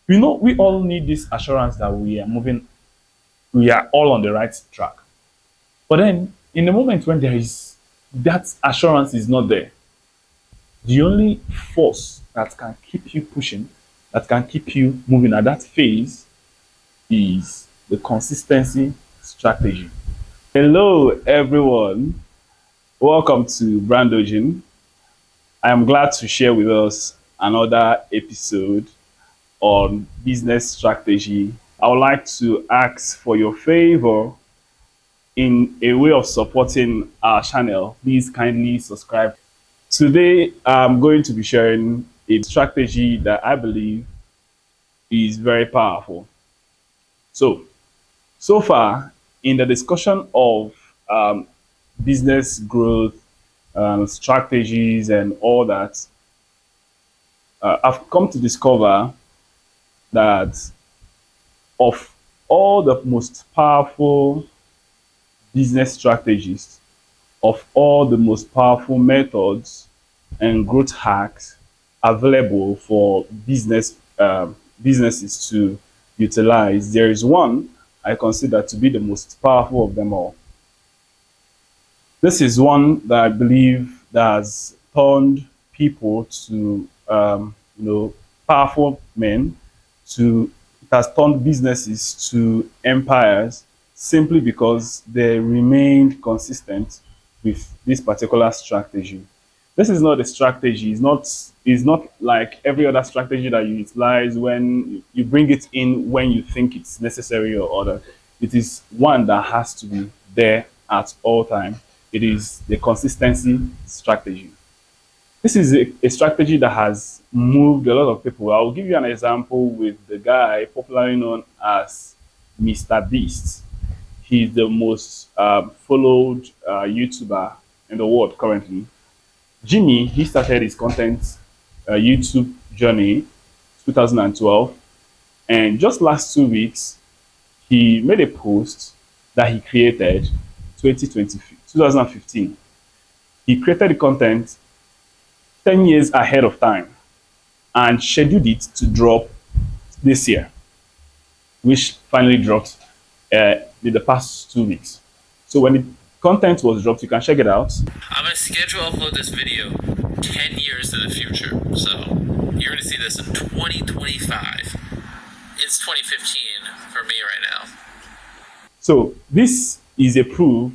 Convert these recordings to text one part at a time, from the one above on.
We all need this assurance that we are all on the right track. But then, in the moment when there is that assurance is not there, the only force that can keep you pushing, that can keep you moving at that phase is the consistency strategy. Hello, everyone. Welcome to Brandogen. I am glad to share with us another episode on business strategy. I would like to ask for your favor in a way of supporting our channel. Please kindly subscribe. Today, I'm going to be sharing a strategy that I believe is very powerful. So far, in the discussion of business growth, strategies, and all that, I've come to discover that of all the most powerful business strategies, of all the most powerful methods and growth hacks available for businesses to utilize, there is one I consider to be the most powerful of them all. This is one that I believe that has turned people to powerful men, to it has turned businesses to empires simply because they remained consistent with this particular strategy. This is not a strategy. It's not like every other strategy that you utilize when you bring it in when you think it's necessary or other. It is one that has to be there at all time. It is the consistency strategy. This is a strategy that has moved a lot of people. I'll give you an example with the guy popularly known as Mr. Beast. He's the most followed YouTuber in the world currently. Jimmy, he started his content YouTube journey 2012, and just last 2 weeks, he made a post that he created 2015. He created the content 10 years ahead of time and scheduled it to drop this year, which finally dropped in the past 2 weeks. So when the content was dropped, you can check it out. I'm going to schedule upload this video 10 years in the future. So you're going to see this in 2025. It's 2015 for me right now. So this is a proof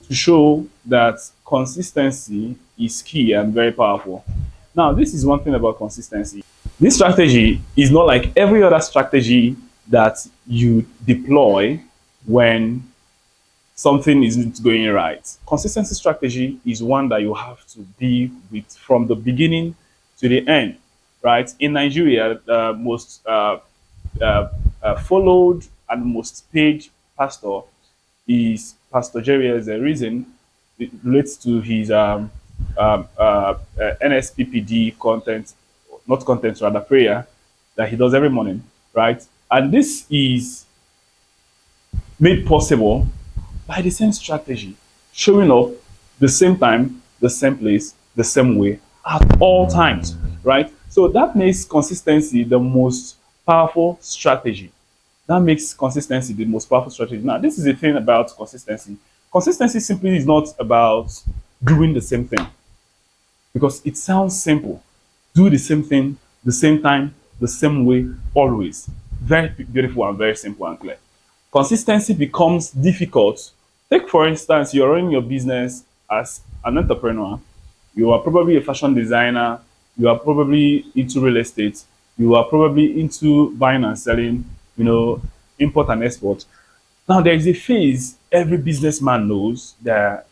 to show that consistency is key and very powerful. Now, this is one thing about consistency. This strategy is not like every other strategy that you deploy when something isn't going right. Consistency strategy is one that you have to be with from the beginning to the end, right? In Nigeria, the most followed and most paid pastor is Pastor Jerry. As a reason, it relates to his NSPPD content, not content, rather prayer that he does every morning, right? And this is made possible by the same strategy, showing up the same time, the same place, the same way at all times, right? So that makes consistency the most powerful strategy. That makes consistency the most powerful strategy. Now, this is the thing about consistency. Consistency simply is not about doing the same thing because it sounds simple. Do the same thing, the same time, the same way, always. Very beautiful and very simple and clear. Consistency becomes difficult. Take, for instance, you're running your business as an entrepreneur. You are probably a fashion designer. You are probably into real estate. You are probably into buying and selling, import and export. Now, there is a phase every businessman knows that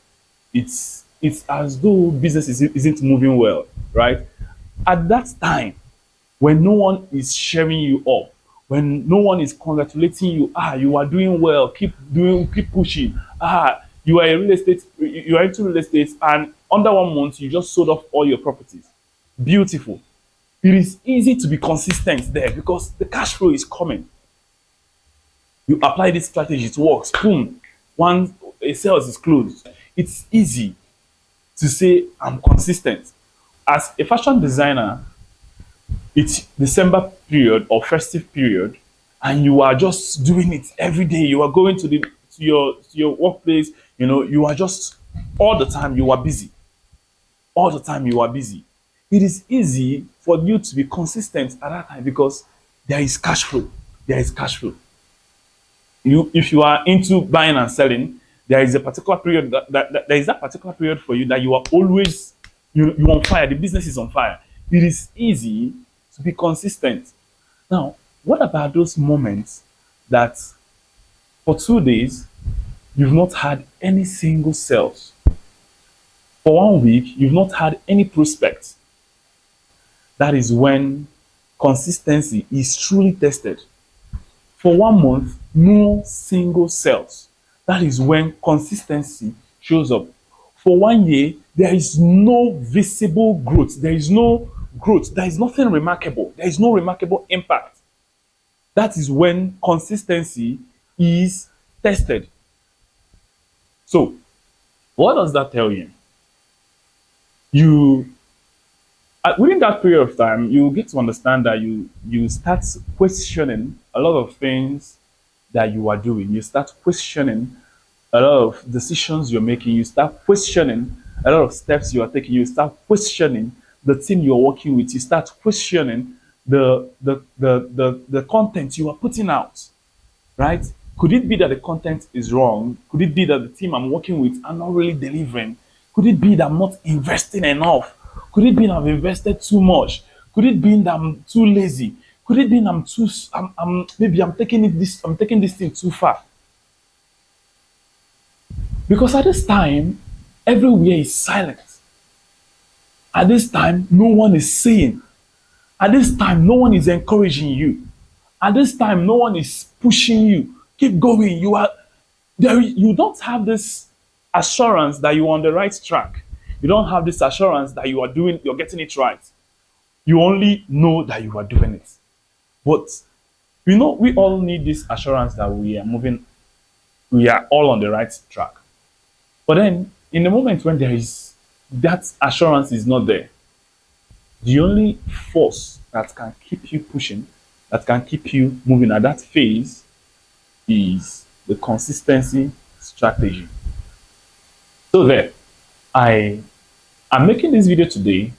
it's as though business isn't moving well, right? At that time, when no one is sharing you up, when no one is congratulating you, you are doing well, keep pushing. You are you are into real estate, and under 1 month you just sold off all your properties. Beautiful. It is easy to be consistent there because the cash flow is coming. You apply this strategy, it works. Boom. Once a sales is closed, it's easy to say I'm consistent. As a fashion designer, it's December period or festive period, and you are just doing it every day. You are going to the to your workplace. You know, you are just all the time. You are busy. All the time you are busy. It is easy for you to be consistent at that time because there is cash flow. There is cash flow. You, if you are into buying and selling, there is a particular period that there is that particular period for you that you are always you on fire. The business is on fire. It is easy to be consistent. Now, what about those moments that for 2 days you've not had any single sales? For 1 week, you've not had any prospects. That is when consistency is truly tested. For 1 month, no single sales. That is when consistency shows up. For 1 year, there is no visible growth. There is no growth. There is nothing remarkable. There is no remarkable impact. That is when consistency is tested. So, what does that tell you? You within that period of time, you get to understand that you start questioning a lot of things that you are doing. You start questioning a lot of decisions you're making. You start questioning a lot of steps you are taking. You start questioning the team you're working with. You start questioning the content you are putting out, right? Could it be that the content is wrong? Could it be that the team I'm working with are not really delivering? Could it be that I'm not investing enough? Could it be that I've invested too much? Could it be that I'm too lazy? Could it be that maybe I'm taking this thing too far? Because at this time, everywhere is silent. At this time, no one is saying. At this time, no one is encouraging you. At this time, no one is pushing you. Keep going. You are there. You don't have this assurance that you're on the right track. You don't have this assurance that you're getting it right. You only know that you are doing it. But you know, we all need this assurance that we are all on the right track. But then, in the moment when there is that assurance is not there, the only force that can keep you pushing, that can keep you moving at that phase is the consistency strategy. So there, I am making this video today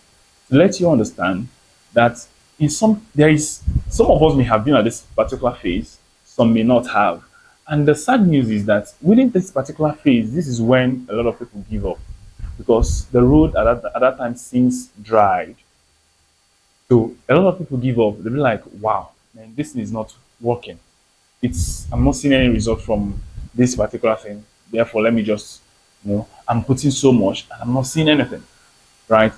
to let you understand that in some of us may have been at this particular phase, some may not have. And the sad news is that within this particular phase, this is when a lot of people give up because the road at that time seems dried. So a lot of people give up. They'll be like, wow, man, this thing is not working. I'm not seeing any result from this particular thing. Therefore, let me just, I'm putting so much and I'm not seeing anything. Right?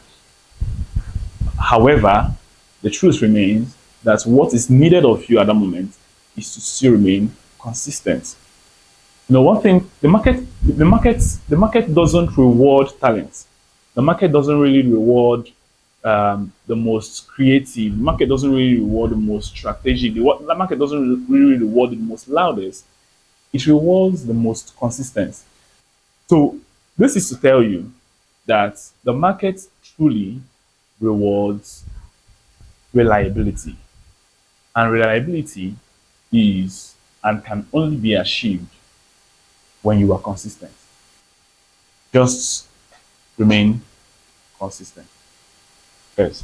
However, the truth remains that what is needed of you at that moment is to still remain consistent. One thing, the market doesn't reward talent. The market doesn't really reward the most creative. The market doesn't really reward the most strategic. The market doesn't really reward the most loudest. It rewards the most consistent. So this is to tell you that the market truly rewards reliability. And reliability is and can only be achieved when you are consistent. Just remain consistent. Yes.